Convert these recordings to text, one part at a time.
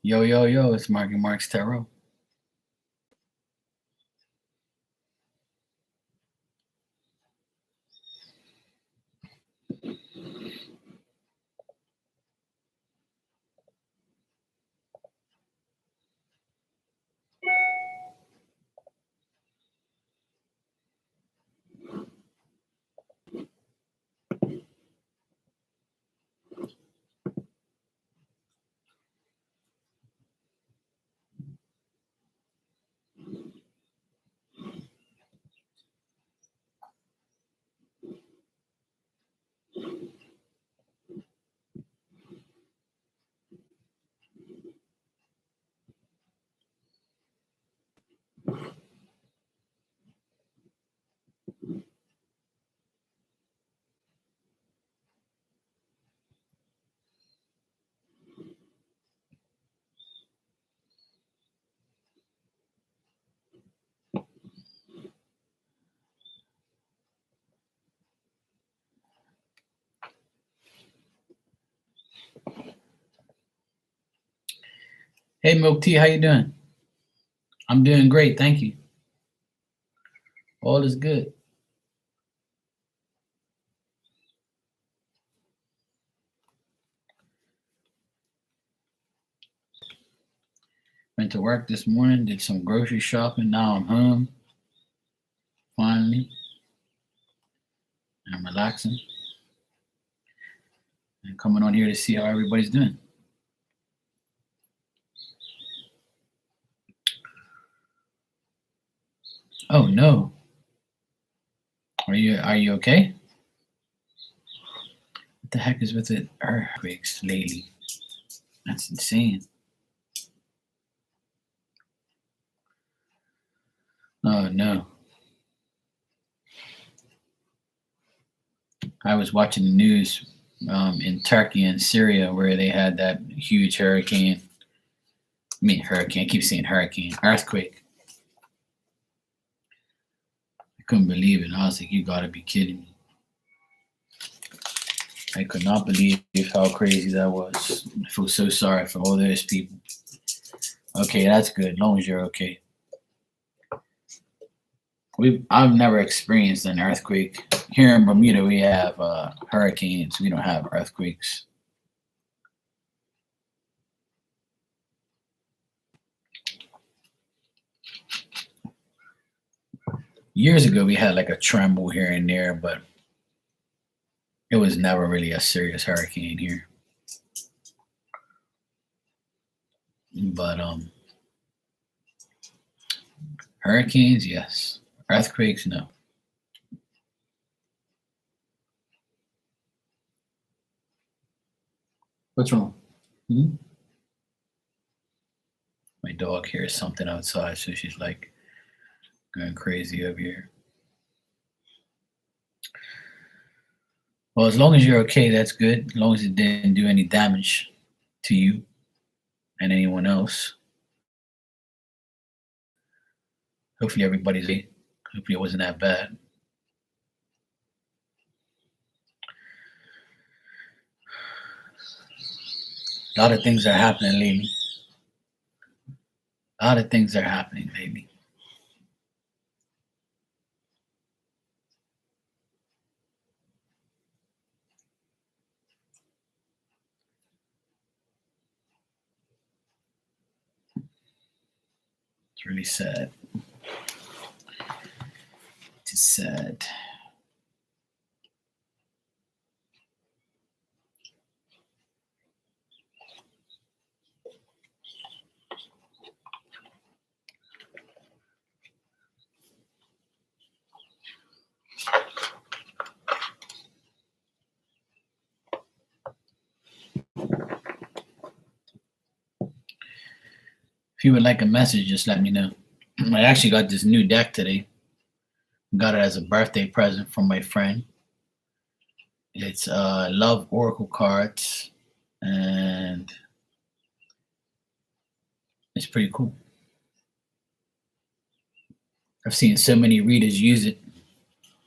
Yo, yo, yo, it's Mark and Mark's Tarot. Hey, Milk Tea, how you doing? I'm doing great, thank you. All is good. Went to work this morning, did some grocery shopping. Now I'm home, finally. I'm relaxing and coming on here to see how everybody's doing. Oh no. Are you okay? What the heck is with the earthquakes lately? That's insane. Oh no. I was watching the news in Turkey and Syria where they had that huge hurricane. Hurricane. I keep saying hurricane. Earthquake. I couldn't believe it. I was like, you gotta be kidding me. I could not believe how crazy that was. I feel so sorry for all those people. Okay, that's good. As long as you're okay. I've never experienced an earthquake. Here in Bermuda, we have hurricanes. We don't have earthquakes. Years ago, we had like a tremble here and there, but it was never really a serious hurricane here. But hurricanes, yes. Earthquakes, no. What's wrong? Hmm? My dog hears something outside, so she's like going crazy over here. Well, as long as you're okay, that's good. As long as it didn't do any damage to you and anyone else. Hopefully everybody's okay. Hopefully it wasn't that bad. A lot of things are happening lately. A lot of things are happening lately. It's really sad. It's sad. If you would like a message, just let me know. I actually got this new deck today. Got it as a birthday present from my friend. It's Love Oracle cards, and it's pretty cool. I've seen so many readers use it,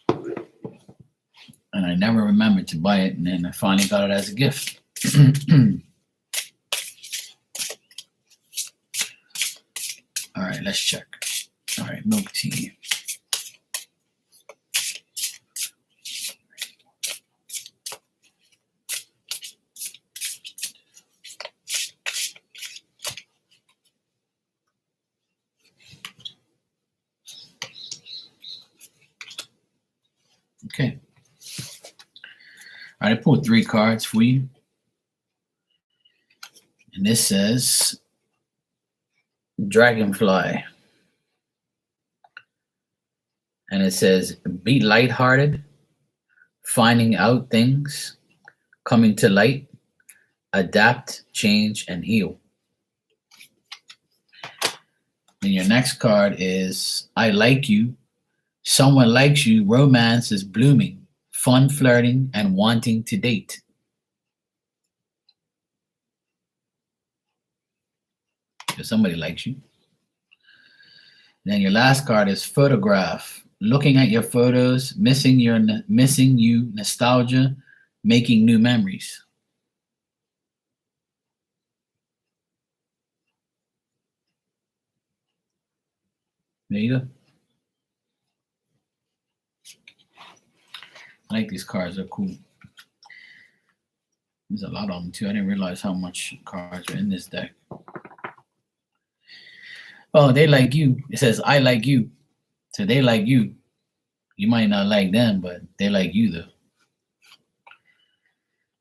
and I never remembered to buy it, and then I finally got it as a gift. All right, let's check. All right, milk tea. Okay. All right, I pulled 3 cards for you. And this says Dragonfly. And it says, be lighthearted, finding out things, coming to light, adapt, change, and heal. And your next card is I like you. Someone likes you. Romance is blooming, fun flirting, and wanting to date. So somebody likes you. Then your last card is photograph. Looking at your photos, missing you, nostalgia, making new memories. There you go. I like these cards. They're cool. There's a lot of them too. I didn't realize how much cards are in this deck. Oh, they like you. It says I like you. So they like you. You might not like them, but they like you though.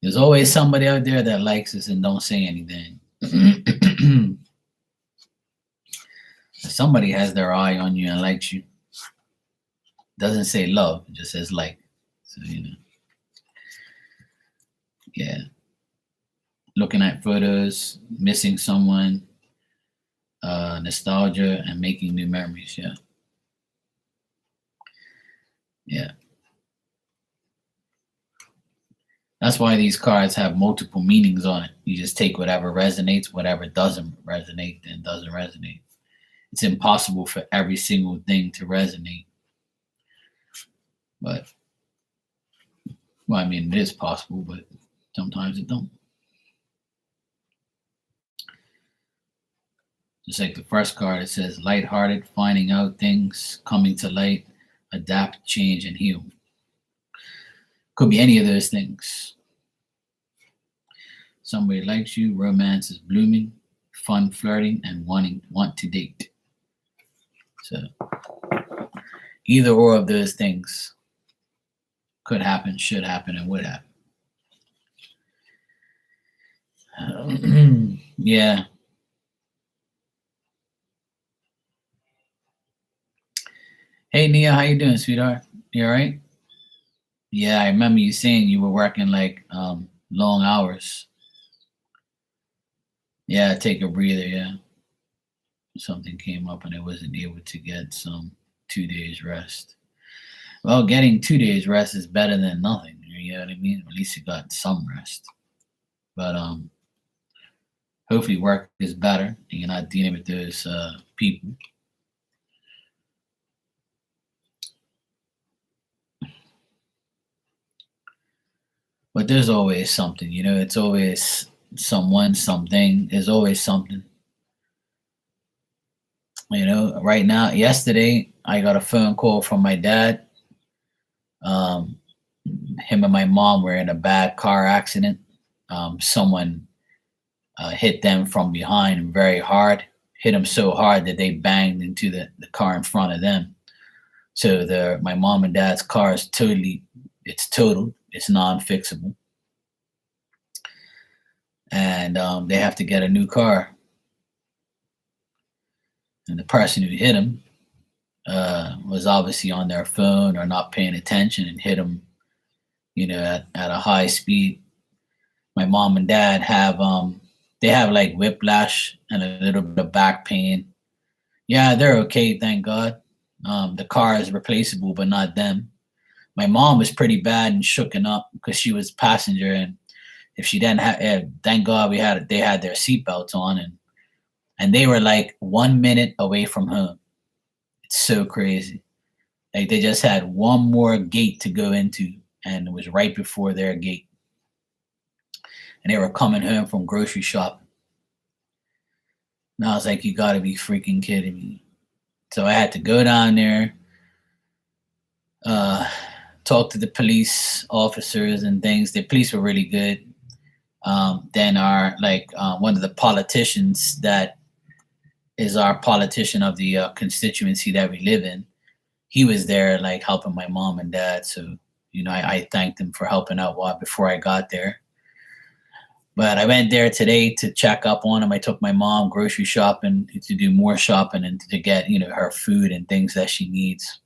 There's always somebody out there that likes us and don't say anything. Somebody has their eye on you and likes you. Doesn't say love, it just says like. So, you know. Yeah. Looking at photos, missing someone, nostalgia, and making new memories. Yeah. Yeah. That's why these cards have multiple meanings on it. You just take whatever resonates, whatever doesn't resonate, then doesn't resonate. It's impossible for every single thing to resonate. But, well, I mean, it is possible, but sometimes it don't. Just like the first card, it says lighthearted, finding out things, coming to light, adapt, change, and heal. Could be any of those things. Somebody likes you, romance is blooming, fun flirting, and want to date. So either or of those things could happen, should happen, and would happen. Yeah. Hey Nia, how you doing, sweetheart? You all right? Yeah, I remember you saying you were working like long hours. Yeah, take a breather, yeah. Something came up and I wasn't able to get some 2 days rest. Well, getting 2 days rest is better than nothing. You know what I mean? At least you got some rest. But hopefully work is better and you're not dealing with those people. But there's always something, you know, it's always someone, something. There's always something. You know, right now, yesterday, I got a phone call from my dad. Him and my mom were in a bad car accident. Someone hit them from behind very hard, hit them so hard that they banged into the car in front of them. So my mom and dad's car is totaled. It's non-fixable. And they have to get a new car. And the person who hit him was obviously on their phone or not paying attention and hit him, you know, at a high speed. My mom and dad have they have like whiplash and a little bit of back pain. Yeah, they're okay, thank God. The car is replaceable, but not them. My mom was pretty bad and shooken up because she was passenger, and if she didn't have, thank God they had their seatbelts on, and they were like 1 minute away from home. It's so crazy. Like they just had one more gate to go into, and it was right before their gate. And they were coming home from grocery shopping. And I was like, you gotta be freaking kidding me. So I had to go down there, uh, talk to the police officers and things. The police were really good. Then our one of the politicians that is our politician of the constituency that we live in, he was there like helping my mom and dad. So I thanked him for helping out before I got there. But I went there today to check up on him. I took my mom grocery shopping to do more shopping and to get her food and things that she needs.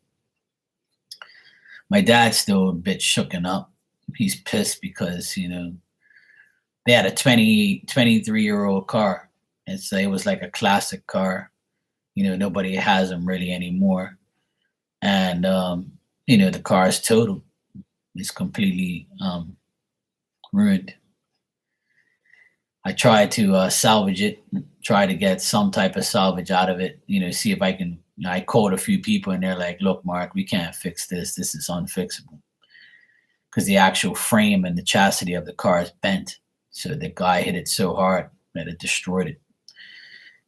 My dad's still a bit shooken up. He's pissed because they had a 23-year-old car. It was like a classic car. Nobody has them really anymore. And the car is totaled. It's completely ruined. I tried to salvage it, try to get some type of salvage out of it, see if I can. I called a few people and they're like, look, Mark, we can't fix this. This is unfixable. Because the actual frame and the chassis of the car is bent. So the guy hit it so hard that it destroyed it.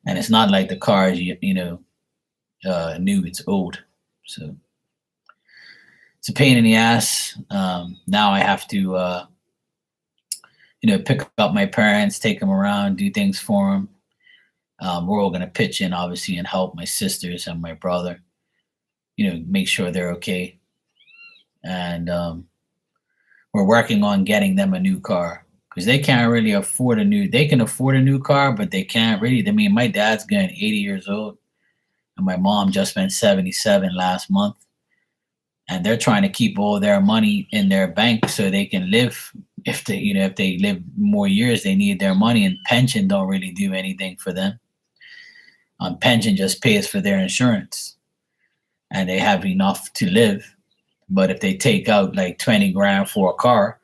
And it's not like the car is, new, it's old. So it's a pain in the ass. Now I have to, pick up my parents, take them around, do things for them. We're all going to pitch in, obviously, and help my sisters and my brother, make sure they're okay. And we're working on getting them a new car because they can't really afford they can afford a new car, but they can't really. I mean, my dad's getting 80 years old and my mom just went 77 last month. And they're trying to keep all their money in their bank so they can live. If they live more years, they need their money, and pension don't really do anything for them. Pension just pays for their insurance, and they have enough to live. But if they take out like 20 grand for a car,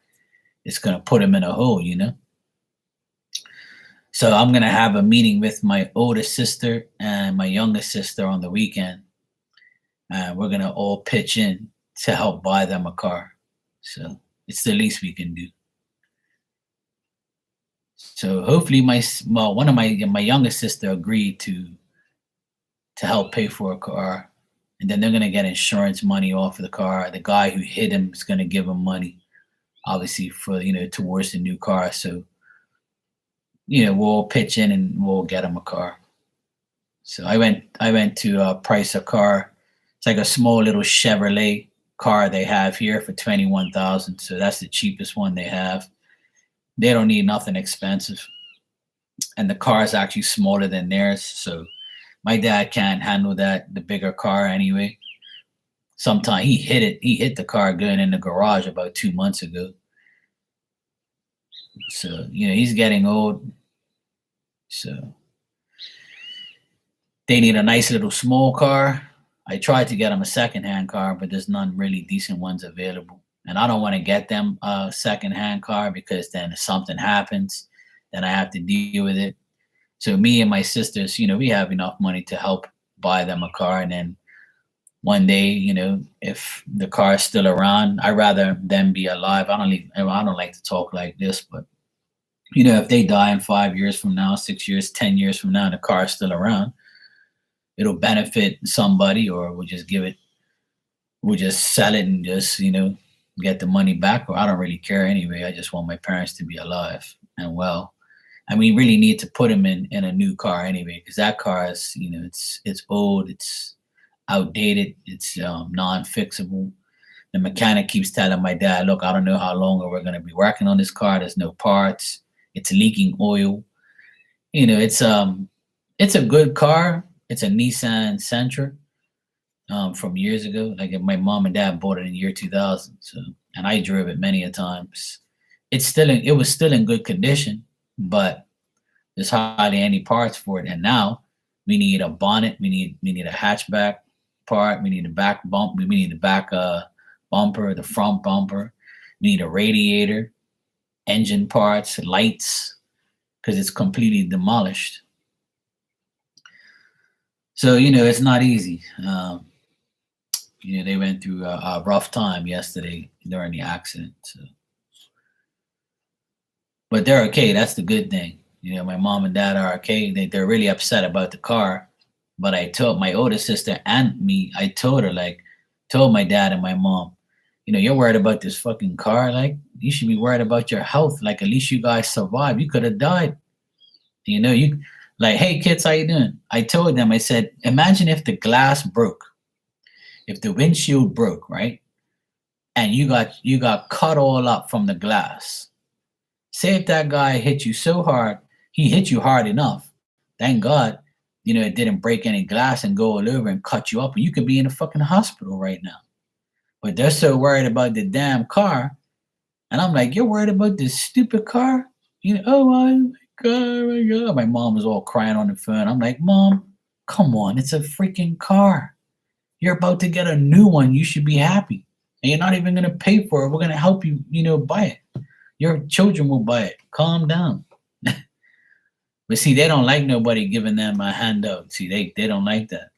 it's gonna put them in a hole, So I'm gonna have a meeting with my oldest sister and my youngest sister on the weekend. We're gonna all pitch in to help buy them a car. So it's the least we can do. So hopefully one of my youngest sister agreed to help pay for a car, and then they're gonna get insurance money off of the car. The guy who hit him is gonna give him money, obviously for towards the new car. So we'll pitch in and we'll get him a car. So I went to price a car. It's like a small little Chevrolet car they have here for 21,000. So that's the cheapest one they have. They don't need nothing expensive. And the car is actually smaller than theirs. So my dad can't handle the bigger car anyway. Sometime he hit the car going in the garage about 2 months ago. So, he's getting old. So they need a nice little small car. I tried to get them a secondhand car, but there's none really decent ones available. And I don't want to get them a secondhand car because then if something happens, then I have to deal with it. So me and my sisters, we have enough money to help buy them a car. And then one day, if the car is still around, I'd rather them be alive. I don't like to talk like this, but if they die in 5 years from now, 6 years, 10 years from now, and the car is still around, it'll benefit somebody, or we'll just sell it and just, get the money back. Or I don't really care anyway. I just want my parents to be alive and well. And we really need to put them in a new car anyway, because that car is, it's old, it's outdated, it's non-fixable. The mechanic keeps telling my dad, look, I don't know how long we're going to be working on this car. There's no parts. It's leaking oil. It's a good car. It's a Nissan Sentra from years ago. Like my mom and dad bought it in the year 2000. So, and I drove it many a times. It was still in good condition, but there's hardly any parts for it. And now we need a bonnet. We need a hatchback part. We need a back bump. We need the back bumper, the front bumper. We need a radiator, engine parts, lights, because it's completely demolished. So, it's not easy. They went through a rough time yesterday during the accident. So. But they're okay. That's the good thing. My mom and dad are okay. They're really upset about the car. But I told my older sister and me, I told her, like, told my dad and my mom, you're worried about this fucking car. Like, you should be worried about your health. Like, at least you guys survived. You could have died. You like, hey kids, how you doing? I told them, I said, imagine if the glass broke, if the windshield broke, right? And you got cut all up from the glass. Say if that guy hit you so hard, he hit you hard enough. Thank God, it didn't break any glass and go all over and cut you up. And you could be in a fucking hospital right now. But they're so worried about the damn car. And I'm like, you're worried about this stupid car? Oh my God, oh my God. My mom was all crying on the phone. I'm like, Mom, come on. It's a freaking car. You're about to get a new one. You should be happy. And you're not even going to pay for it. We're going to help you, buy it. Your children will buy it. Calm down. But see, they don't like nobody giving them a handout. See, they don't like that.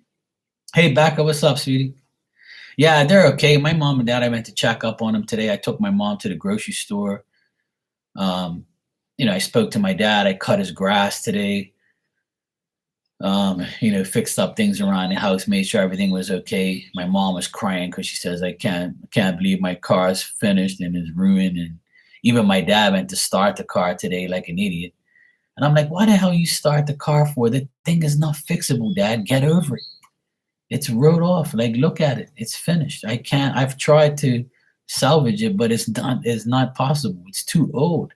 Hey, Becca, what's up, sweetie? Yeah, they're okay. My mom and dad, I went to check up on them today. I took my mom to the grocery store. I spoke to my dad. I cut his grass today. Fixed up things around the house, made sure everything was okay. My mom was crying because she says, I can't believe my car's finished and is ruined. And even my dad went to start the car today like an idiot. And I'm like, why the hell you start the car for? The thing is not fixable, Dad. Get over it. It's wrote off. Like, look at it. It's finished. I've tried to salvage it, but it's not possible. It's too old.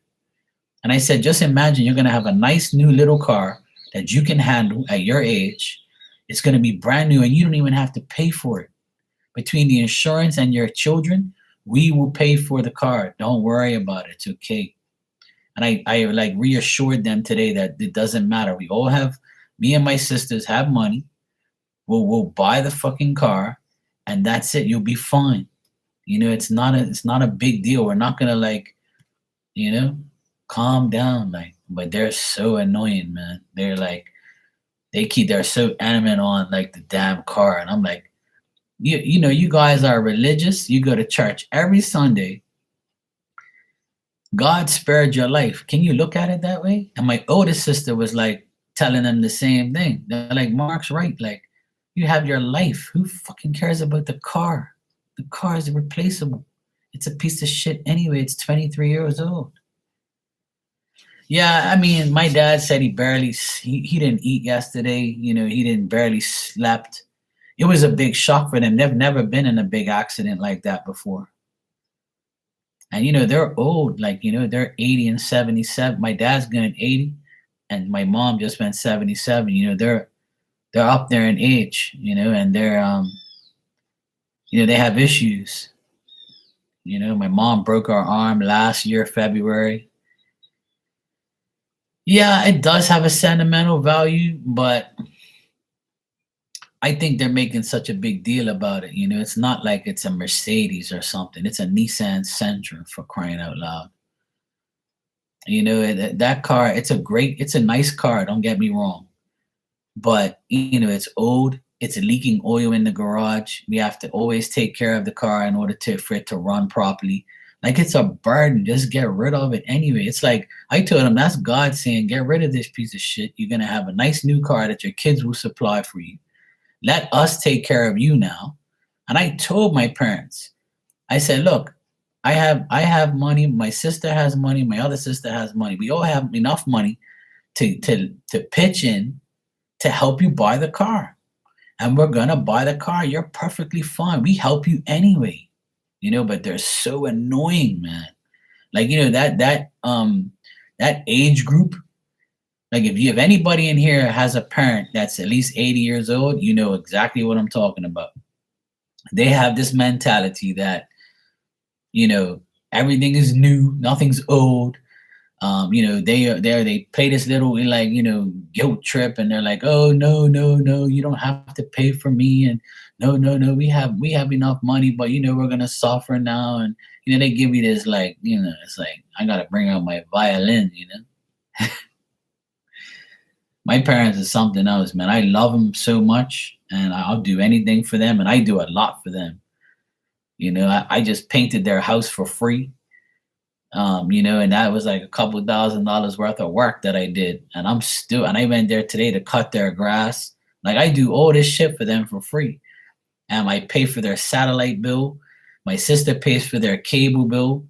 And I said, just imagine you're going to have a nice new little car that you can handle at your age. It's going to be brand new and you don't even have to pay for it. Between the insurance and your children, we will pay for the car. Don't worry about it. It's okay. And I like reassured them today that it doesn't matter. We all have, me and my sisters have money. We'll buy the fucking car and that's it. You'll be fine. It's not a big deal. We're not going to calm down. But they're so annoying, man. They're like, they're so adamant on like the damn car. And I'm like, you guys are religious. You go to church every Sunday. God spared your life. Can you look at it that way? And my oldest sister was like telling them the same thing. They're like, Mark's right. Like, you have your life. Who fucking cares about the car? The car is replaceable. It's a piece of shit anyway. It's 23 years old. Yeah, I mean, my dad said he didn't eat yesterday. He didn't barely slept. It was a big shock for them. They've never been in a big accident like that before. And they're old, like, they're 80 and 77. My dad's going 80 and my mom just went 77. They're up there in age, and they're they have issues. My mom broke her arm last year, February. Yeah, it does have a sentimental value, but I think they're making such a big deal about it. It's not like it's a Mercedes or something. It's a Nissan Sentra, for crying out loud. That car, it's a nice car. Don't get me wrong. But, it's old. It's leaking oil in the garage. We have to always take care of the car in order for it to run properly. Like, it's a burden. Just get rid of it anyway. It's like, I told him, that's God saying, get rid of this piece of shit. You're going to have a nice new car that your kids will supply for you. Let us take care of you now. And I told my parents, I said, look, I have money. My sister has money. My other sister has money. We all have enough money to pitch in to help you buy the car. And we're going to buy the car. You're perfectly fine. We help you anyway. But they're so annoying, man. Like, that age group. Like, if anybody in here has a parent that's at least 80 years old, you know exactly what I'm talking about. They have this mentality that, everything is new, nothing's old. They play this little guilt trip, and they're like, oh no, you don't have to pay for me, and no, we have enough money, but we're gonna suffer now, and they give me this it's like I gotta bring out my violin. My parents is something else, man. I love them so much, and I'll do anything for them, and I do a lot for them. I just painted their house for free. And that was like a couple $1,000s worth of work that I did. And I went there today to cut their grass. Like I do all this shit for them for free. And I pay for their satellite bill. My sister pays for their cable bill.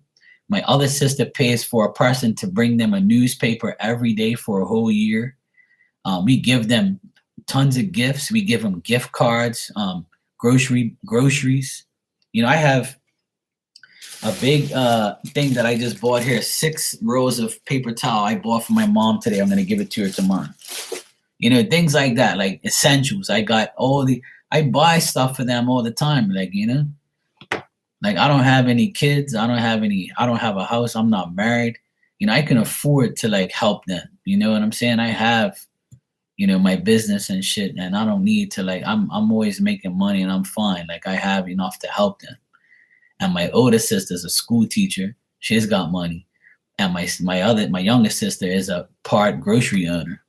My other sister pays for a person to bring them a newspaper every day for a whole year. We give them tons of gifts. We give them gift cards, groceries. I have a big thing that I just bought here, 6 rolls of paper towel I bought for my mom today. I'm going to give it to her tomorrow. Things like that, like essentials. I buy stuff for them all the time. Like I don't have any kids. I don't have a house. I'm not married. I can afford to like help them. You know what I'm saying? I have, my business and shit, and I don't need to I'm always making money and I'm fine. Like I have enough to help them. And my older sister's a school teacher. She's got money. And my youngest sister is a part grocery owner.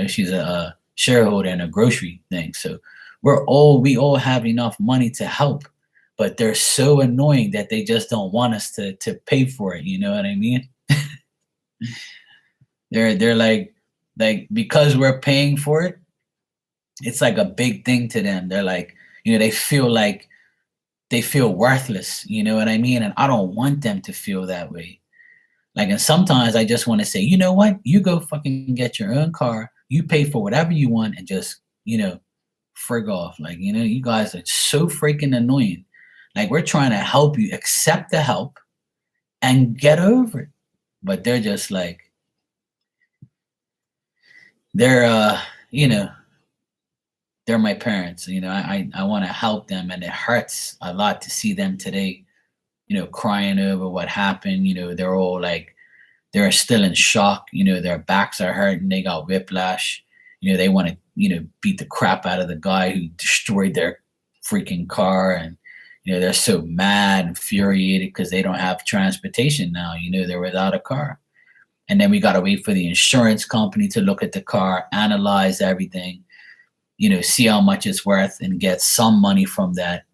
She's a shareholder in a grocery thing. So we all have enough money to help, but they're so annoying that they just don't want us to pay for it. You know what I mean? They're like because we're paying for it, it's like a big thing to them. They're like, they feel worthless, you know what I mean? And I don't want them to feel that way. And sometimes I just want to say, you know what? You go fucking get your own car. You pay for whatever you want and just, frig off. You guys are so freaking annoying. We're trying to help you accept the help and get over it. But they're just they're my parents. I want to help them, and it hurts a lot to see them today, crying over what happened. They're all they're still in shock. Their backs are hurting. They got whiplash. They want to, beat the crap out of the guy who destroyed their freaking car. And, they're so mad, infuriated because they don't have transportation now. They're without a car. And then we got to wait for the insurance company to look at the car, analyze everything, see how much it's worth and get some money from that.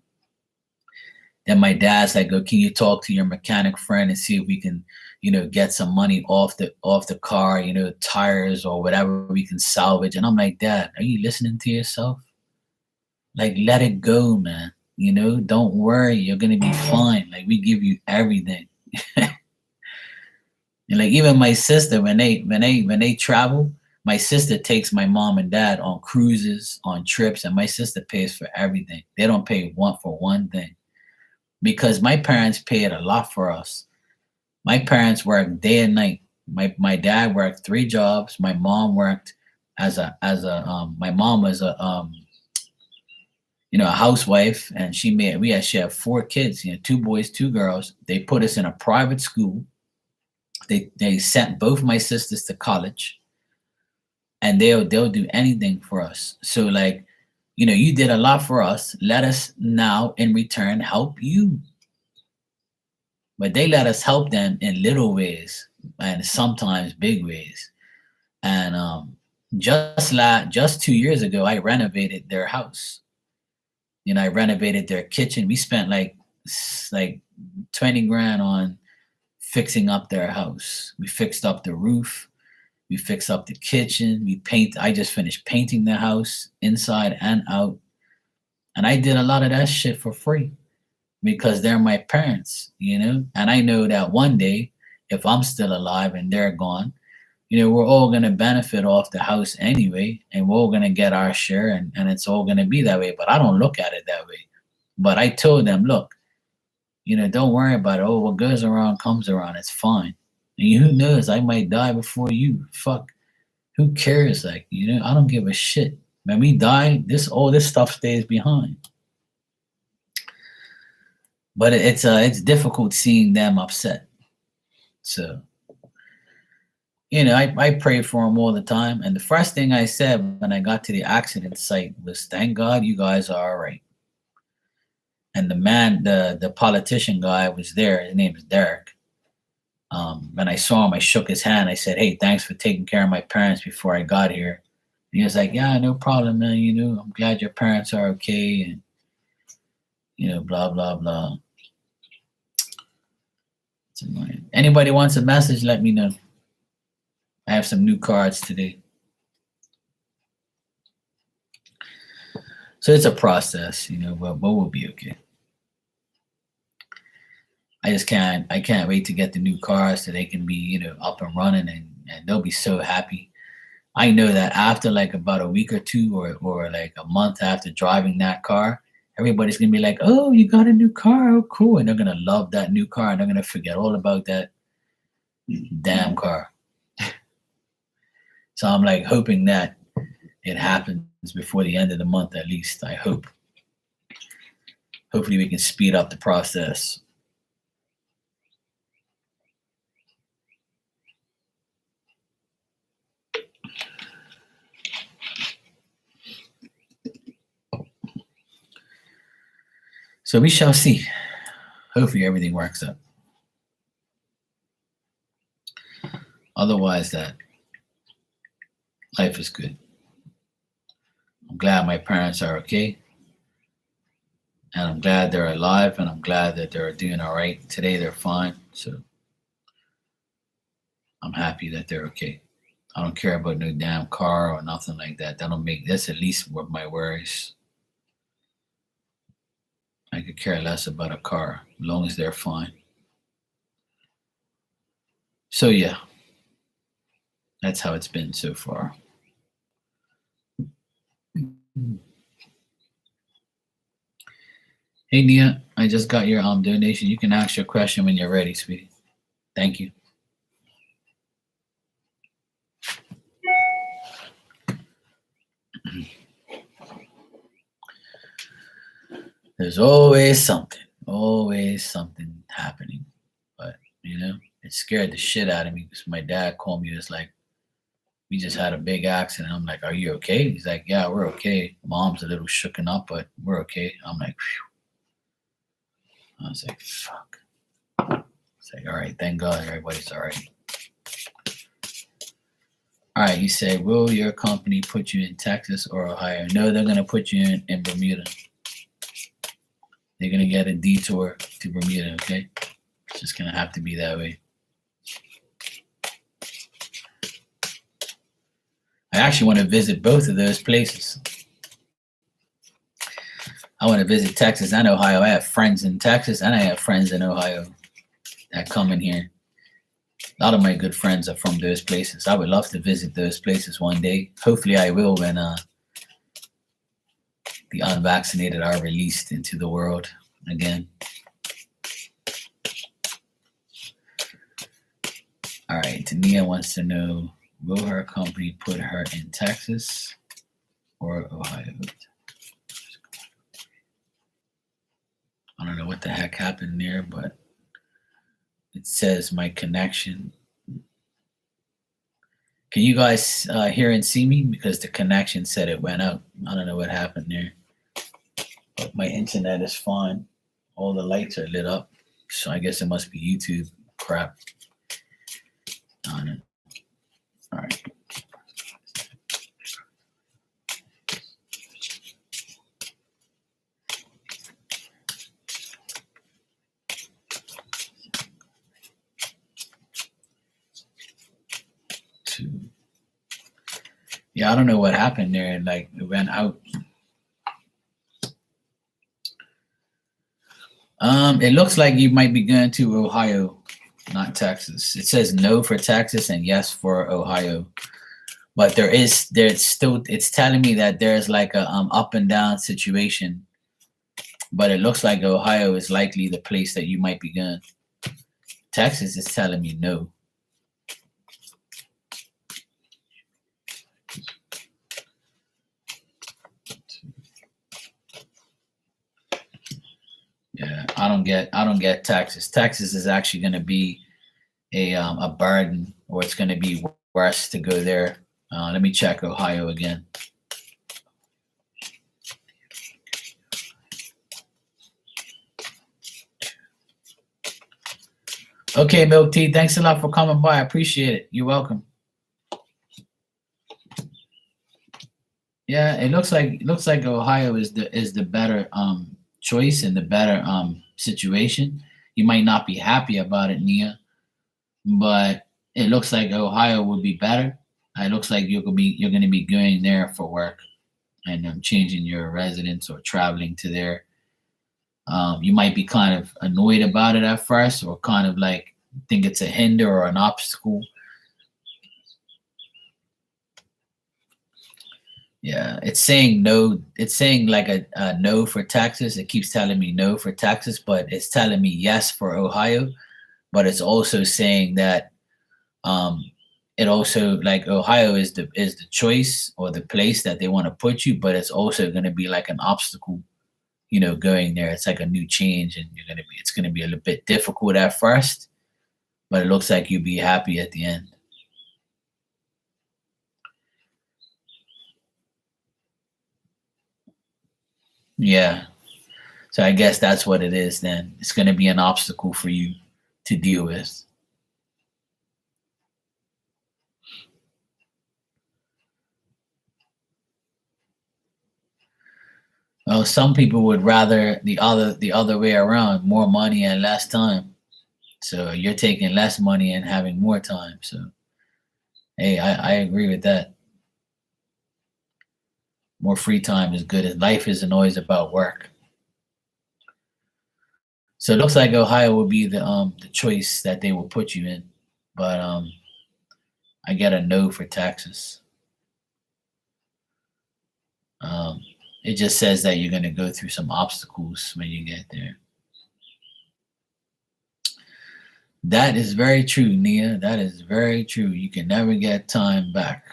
Then my dad's like, "Go, can you talk to your mechanic friend and see if we can, get some money off the car, tires or whatever we can salvage." And I'm like, "Dad, are you listening to yourself? Let it go, man. Don't worry, you're gonna be fine. We give you everything." And even my sister, when they travel, my sister takes my mom and dad on cruises, on trips, and my sister pays for everything. They don't pay for one thing. Because my parents paid a lot for us. My parents worked day and night. My dad worked 3 jobs. My mom worked my mom was a housewife, and she had 4 kids, 2 boys, 2 girls. They put us in a private school. They sent both my sisters to college, and they'll do anything for us. So you did a lot for us. Let us now in return help you. But they let us help them in little ways and sometimes big ways. And just 2 years ago, I renovated their house. I renovated their kitchen. We spent like 20 grand on fixing up their house. We fixed up the roof. We fixed up the kitchen. I just finished painting the house inside and out. And I did a lot of that shit for free because they're my parents, And I know that one day, if I'm still alive and they're gone, we're all going to benefit off the house anyway, and we're all going to get our share, and it's all going to be that way. But I don't look at it that way. But I told them, look, don't worry about it. Oh, what goes around comes around. It's fine. And who knows? I might die before you. Fuck. Who cares? I don't give a shit. When we die, all this stuff stays behind. But it's difficult seeing them upset. So, I pray for them all the time. And the first thing I said when I got to the accident site was, "Thank God you guys are all right." And the man, the politician guy was there. His name is Derek. When I saw him, I shook his hand. I said, "Hey, thanks for taking care of my parents before I got here." And he was like, "Yeah, no problem, man. I'm glad your parents are okay." And, blah, blah, blah. annoying. Anybody wants a message, let me know. I have some new cards today. So it's a process, but we'll be okay. I can't wait to get the new cars so they can be, up and running and they'll be so happy. I know that after like about a week or two or like a month after driving that car, everybody's gonna be like, "Oh, you got a new car? Oh, cool!" And they're gonna love that new car, and they're gonna forget all about that damn car. So I'm like hoping that it happens before the end of the month at least. I hope. Hopefully we can speed up the process. So we shall see. Hopefully everything works out. Otherwise, that life is good. I'm glad my parents are okay. And I'm glad they're alive and I'm glad that they're doing all right. Today they're fine. So I'm happy that they're okay. I don't care about no damn car or nothing like that. That's at least what my worries. I could care less about a car as long as they're fine. So yeah, that's how it's been so far. Hey Nia, I just got your donation. You can ask your question when you're ready, sweetie. Thank you. There's always something happening. But it scared the shit out of me because my dad called me. It's like, we just had a big accident. I'm like, "Are you okay?" He's like, "Yeah, we're okay. Mom's a little shooken up, but we're okay." I'm like, phew. I was like, fuck. It's like, all right, thank God everybody's all right. All right, you say, will your company put you in Texas or Ohio? No, they're going to put you in Bermuda. They're going to get a detour to Bermuda, okay? It's just going to have to be that way. I actually want to visit both of those places. I want to visit Texas and Ohio. I have friends in Texas and I have friends in Ohio that come in here. A lot of my good friends are from those places. I would love to visit those places one day. Hopefully I will when the unvaccinated are released into the world again. All right, Tania wants to know, will her company put her in Texas or Ohio? I don't know what the heck happened there, but it says my connection. Can you guys hear and see me? Because the connection said it went out. I don't know what happened there. But my internet is fine. All the lights are lit up. So I guess it must be YouTube crap. On it. All right. Yeah, I don't know what happened there. Like it went out. It looks like you might be going to Ohio, not Texas. It says no for Texas and yes for Ohio. But it's telling me that there's like a up and down situation. But it looks like Ohio is likely the place that you might be going. Texas is telling me no. Yeah, I don't get Texas. Texas is actually going to be a burden, or it's going to be worse to go there. Let me check Ohio again. Okay, Milk Tea, thanks a lot for coming by. I appreciate it. You're welcome. Yeah, it looks like Ohio is the better choice and the better situation. You might not be happy about it, Nia, but it looks like Ohio would be better. It looks like you're gonna be going there for work and changing your residence or traveling to there. You might be kind of annoyed about it at first, or kind of like think it's a hinder or an obstacle. Yeah, it's saying no. It's saying like a no for Texas. It keeps telling me no for Texas, but it's telling me yes for Ohio. But it's also saying that um, it also like Ohio is the choice or the place that they want to put you, but it's also going to be like an obstacle, going there. It's like a new change, and it's gonna be a little bit difficult at first, but it looks like you'll be happy at the end. Yeah. So I guess that's what it is then. It's gonna be an obstacle for you to deal with. Well, some people would rather the other way around, more money and less time. So you're taking less money and having more time. So hey, I agree with that. More free time is good. Life isn't always about work. So it looks like Ohio will be the choice that they will put you in. But I get a no for taxes. Um, it just says that you're going to go through some obstacles when you get there. That is very true, Nia. That is very true. You can never get time back.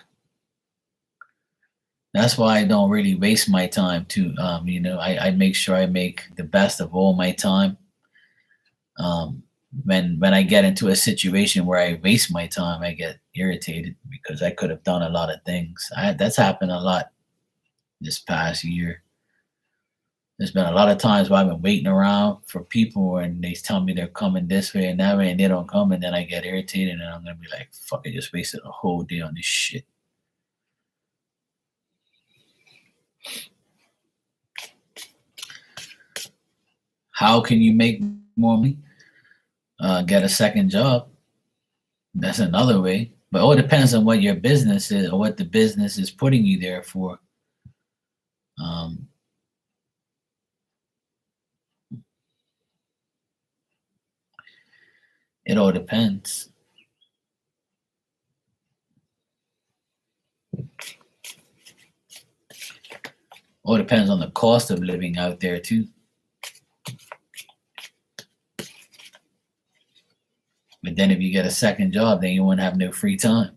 That's why I don't really waste my time too. I make sure I make the best of all my time. Um, when I get into a situation where I waste my time, I get irritated because I could have done a lot of things. That's happened a lot this past year. There's been a lot of times where I've been waiting around for people and they tell me they're coming this way and that way and they don't come, and then I get irritated and I'm gonna be like, fuck, I just wasted a whole day on this shit. How can you make more money? Get a second job. That's another way. But all depends on what your business is or what the business is putting you there for. Um, it all depends. All depends on the cost of living out there too. But then if you get a second job, then you won't have no free time.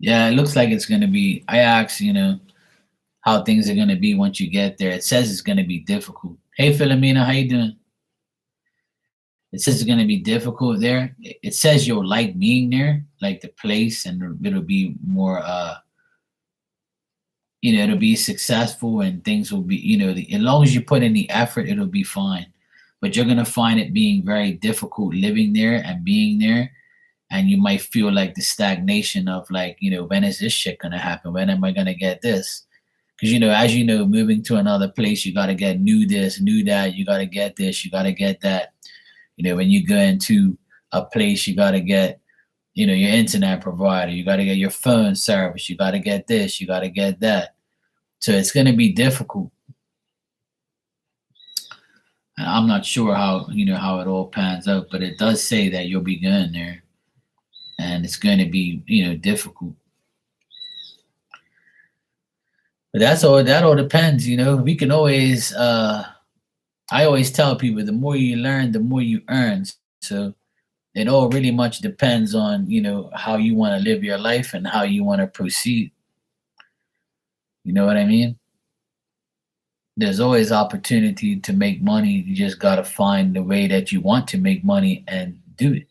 Yeah, it looks like it's gonna be. I asked, how things are gonna be once you get there. It says it's gonna be difficult. Hey, Philomena, how you doing? It says it's gonna be difficult there. It says you'll like being there, like the place, and it'll be more. It'll be successful and things will be. As long as you put in the effort, it'll be fine. But you're gonna find it being very difficult living there and being there, and you might feel like the stagnation of like, when is this shit gonna happen? When am I gonna get this? Because as you know, moving to another place, you gotta get new this, new that. You gotta get this, you gotta get that. When you go into a place, you gotta get, your internet provider. You gotta get your phone service. You gotta get this. You gotta get that. So it's gonna be difficult. And I'm not sure how it all pans out, but it does say that you'll be going there, and it's going to be difficult. But that all depends. We can always I always tell people the more you learn, the more you earn. So it all really much depends on how you want to live your life and how you want to proceed. You know what I mean? There's always opportunity to make money. You just got to find the way that you want to make money and do it.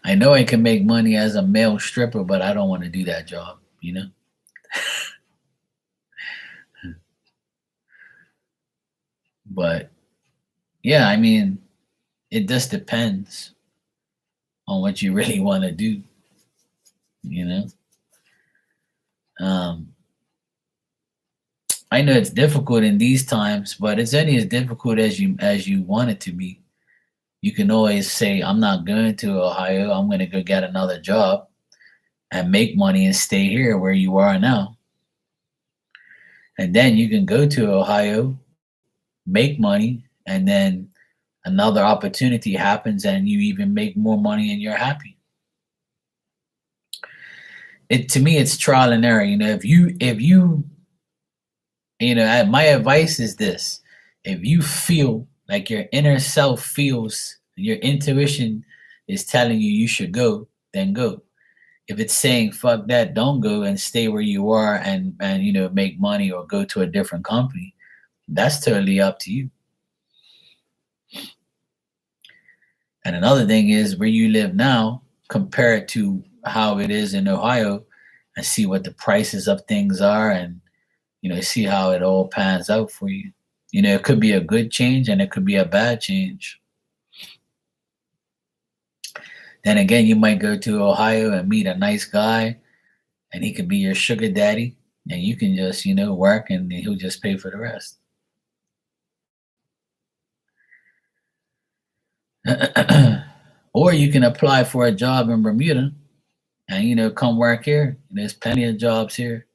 I know I can make money as a male stripper, but I don't want to do that job. But yeah, I mean, it just depends on what you really want to do, you know. Um, I know it's difficult in these times, but it's only as difficult as you want it to be. You can always say, "I'm not going to Ohio. I'm going to go get another job and make money and stay here where you are now." And then you can go to Ohio, make money, and then another opportunity happens and you even make more money and you're happy. It to me it's trial and error. My advice is this. If you feel like your inner self feels, your intuition is telling you you should go, then go. If it's saying fuck that, don't go and stay where you are and make money or go to a different company, that's totally up to you. And another thing is where you live now, compare it to how it is in Ohio and see what the prices of things are and see how it all pans out for you. It could be a good change and it could be a bad change. Then again, you might go to Ohio and meet a nice guy and he could be your sugar daddy and you can just, work and he'll just pay for the rest. Or you can apply for a job in Bermuda and come work here. There's plenty of jobs here.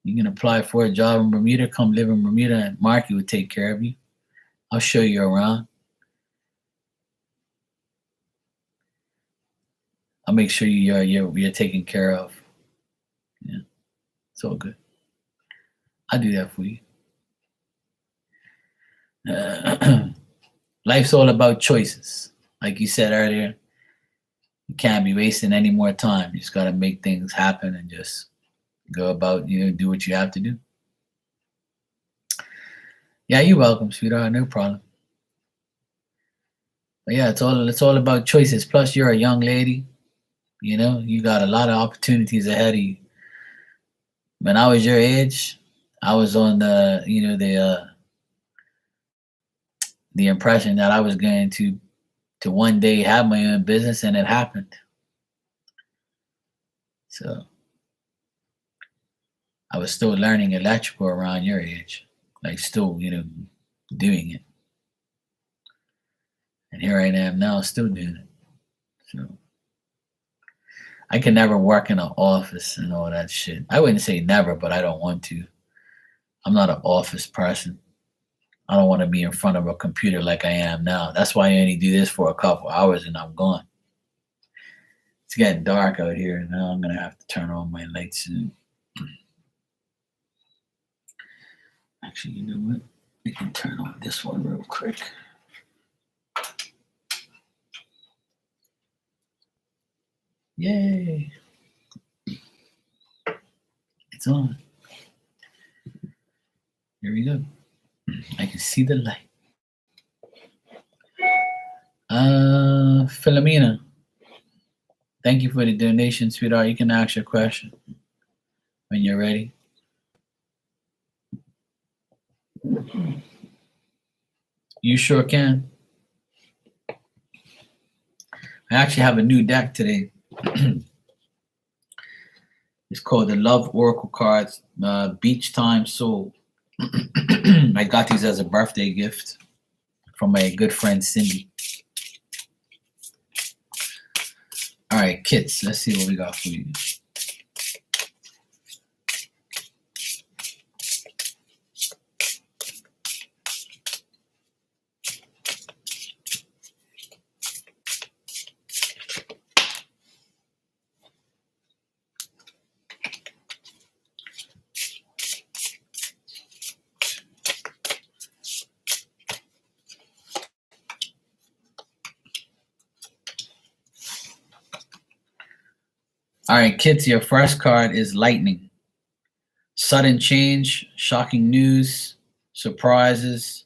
You can apply for a job in Bermuda, come live in Bermuda, and Marky will take care of you. I'll show you around. I'll make sure you're taken care of. Yeah, it's all good. I'll do that for you. Life's all about choices. Like you said earlier, you can't be wasting any more time. You just got to make things happen and just go about, do what you have to do. Yeah, you're welcome, sweetheart. No problem. But yeah, it's all about choices. Plus, you're a young lady. You got a lot of opportunities ahead of you. When I was your age, I was on the impression that I was going to one day have my own business, and it happened. So I was still learning electrical around your age, like still doing it, and here I am now still doing it. So I can never work in an office and all that shit. I wouldn't say never, but I don't want to. I'm not an office person. I don't want to be in front of a computer like I am now. That's why I only do this for a couple hours and I'm gone. It's getting dark out here, and now I'm gonna have to turn on my lights soon. Actually, you know what? We can turn on this one real quick. Yay! It's on. Here we go. I can see the light. Philomena, thank you for the donation, sweetheart. You can ask your question when you're ready. You sure can. I actually have a new deck today. It's called the Love Oracle Cards, Beach Time Soul. I got these as a birthday gift from my good friend Cindy. All right, kits. Let's see what we got for you. All right, kids, your first card is Lightning. Sudden change, shocking news, surprises,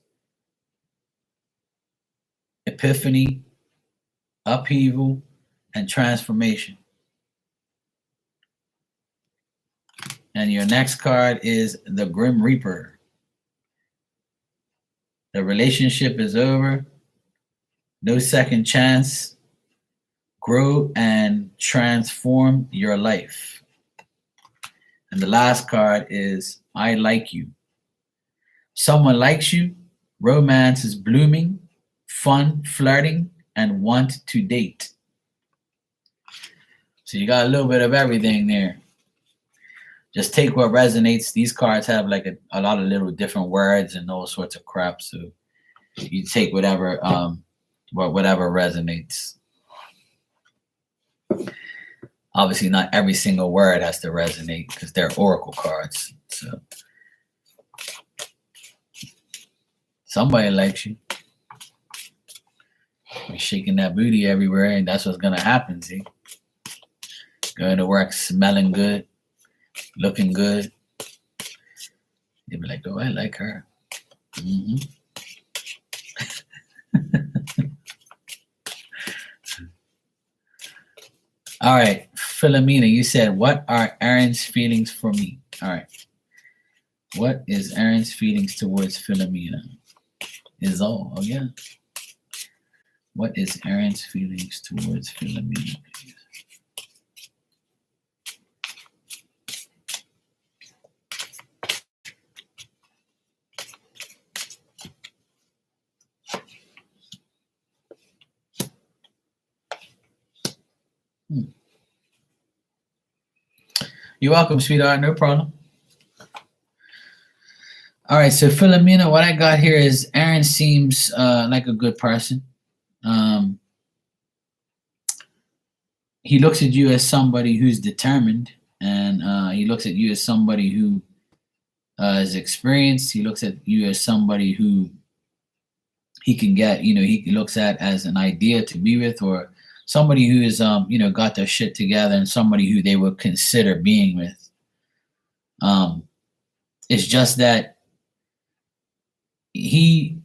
epiphany, upheaval, and transformation. And your next card is the Grim Reaper. The relationship is over. No second chance. Grow and transform your life. And the last card is I like you. Someone likes you. Romance is blooming. Fun, flirting, and want to date. So you got a little bit of everything there. Just take what resonates. These cards have like a lot of little different words and all sorts of crap. So you take whatever whatever resonates. Obviously, not every single word has to resonate because they're oracle cards. So somebody likes you. You're shaking that booty everywhere, and that's what's gonna happen. See, going to work smelling good, looking good. They'll be like, "Oh, I like her." Mm-hmm. All right, Philomena, you said, what are Aaron's feelings for me? All right. What is Aaron's feelings towards Philomena? Is all. Oh, yeah. What is Aaron's feelings towards Philomena? You're welcome, sweetheart. No problem. All right, so Philomena, what I got here is Aaron seems like a good person. He looks at you as somebody who's determined, and he looks at you as somebody who is experienced. He looks at you as somebody who he can get, he looks at as an idea to be with, or somebody who is, got their shit together, and somebody who they would consider being with. It's just that he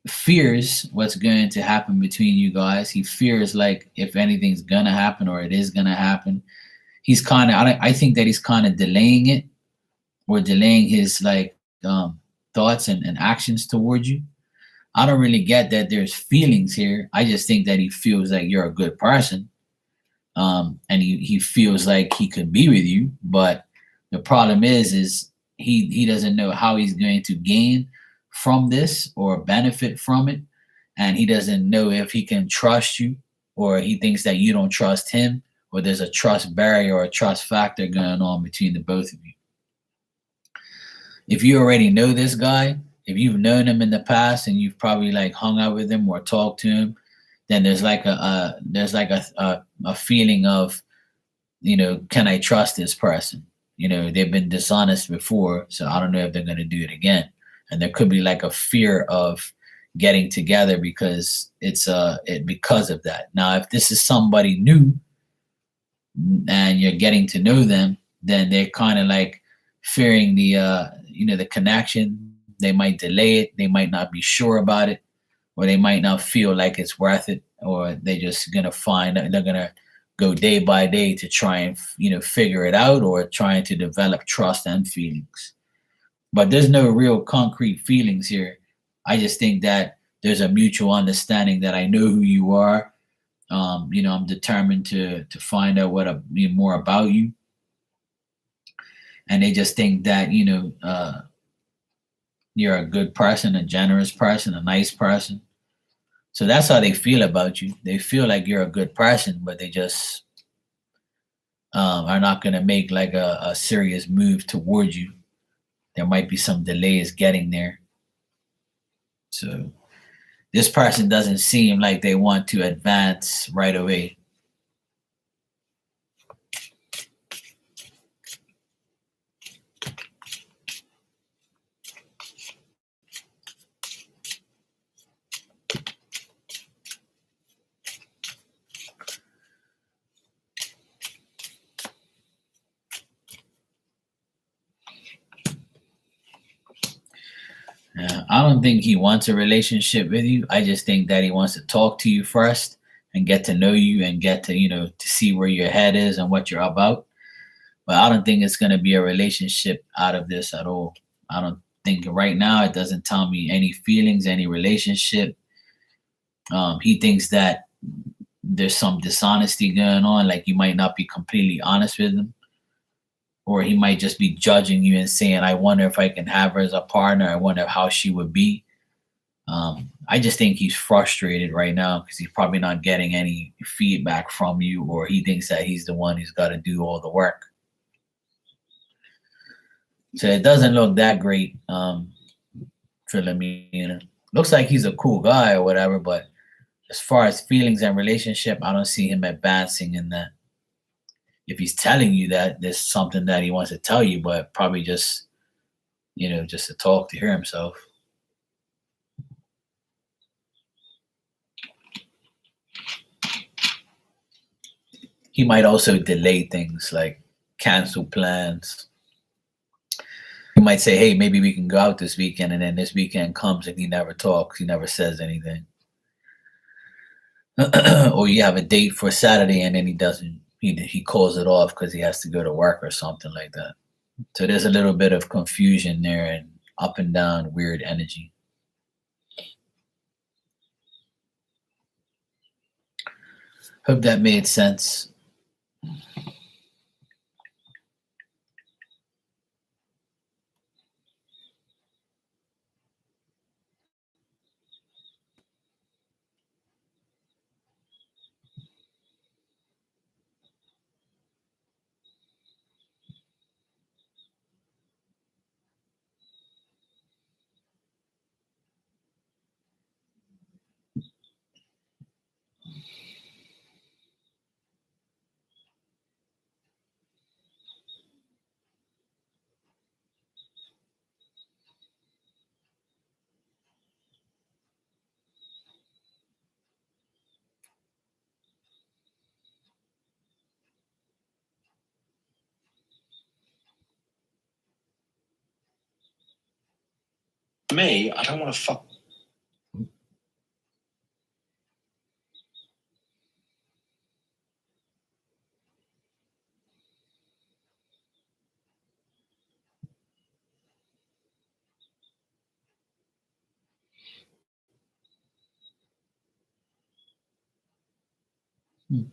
fears what's going to happen between you guys. He fears like if anything's gonna happen or it is gonna happen. He's kind of, I think that he's kind of delaying it, or delaying his thoughts and actions towards you. I don't really get that there's feelings here. I just think that he feels like you're a good person. And he feels like he could be with you, but the problem is he doesn't know how he's going to gain from this or benefit from it, and he doesn't know if he can trust you, or he thinks that you don't trust him, or there's a trust barrier or a trust factor going on between the both of you. If you already know this guy, if you've known him in the past and you've probably like hung out with him or talked to him, then there's like a feeling of, can I trust this person? They've been dishonest before, so I don't know if they're going to do it again. And there could be like a fear of getting together because because of that. Now, if this is somebody new and you're getting to know them, then they're kind of like fearing the connection. They might delay it. They might not be sure about it, or they might not feel like it's worth it, or they're just gonna find they're gonna go day by day to try and figure it out, or trying to develop trust and feelings. But there's no real concrete feelings here. I just think that there's a mutual understanding that I know who you are. I'm determined to find out more about you, and they just think that you're a good person, a generous person, a nice person. So that's how they feel about you. They feel like you're a good person, but they just are not going to make like a serious move towards you. There might be some delays getting there. So this person doesn't seem like they want to advance right away. I don't think he wants a relationship with you. I just think that he wants to talk to you first and get to know you and get to, to see where your head is and what you're about. But I don't think it's going to be a relationship out of this at all. I don't think right now it doesn't tell me any feelings, any relationship. He thinks that there's some dishonesty going on, like you might not be completely honest with him, or he might just be judging you and saying, "I wonder if I can have her as a partner. I wonder how she would be." I just think he's frustrated right now because he's probably not getting any feedback from you, or he thinks that he's the one who's got to do all the work. So it doesn't look that great, Philomena. Looks like he's a cool guy or whatever, but as far as feelings and relationship, I don't see him advancing in that. If he's telling you that, there's something that he wants to tell you, but probably just, just to talk to hear himself. He might also delay things, like cancel plans. He might say, "Hey, maybe we can go out this weekend," and then this weekend comes and he never talks, he never says anything. Or you have a date for Saturday and then he doesn't. He calls it off because he has to go to work or something like that. So there's a little bit of confusion there and up and down weird energy. Hope that made sense. Me, I don't want to fuck. Hmm.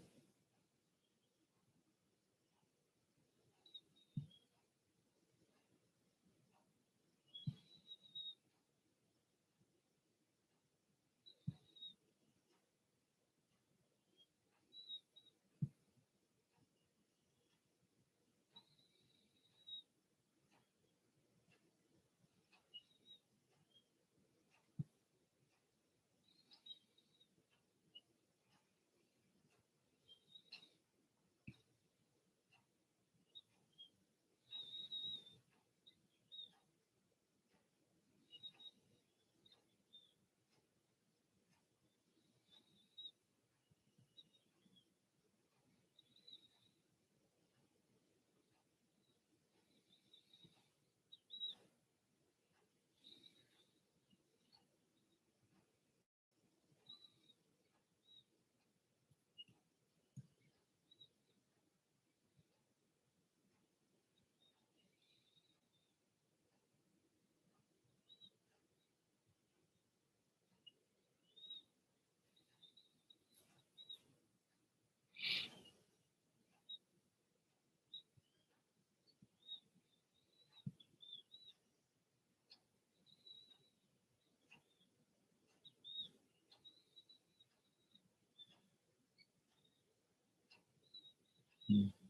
Hmm.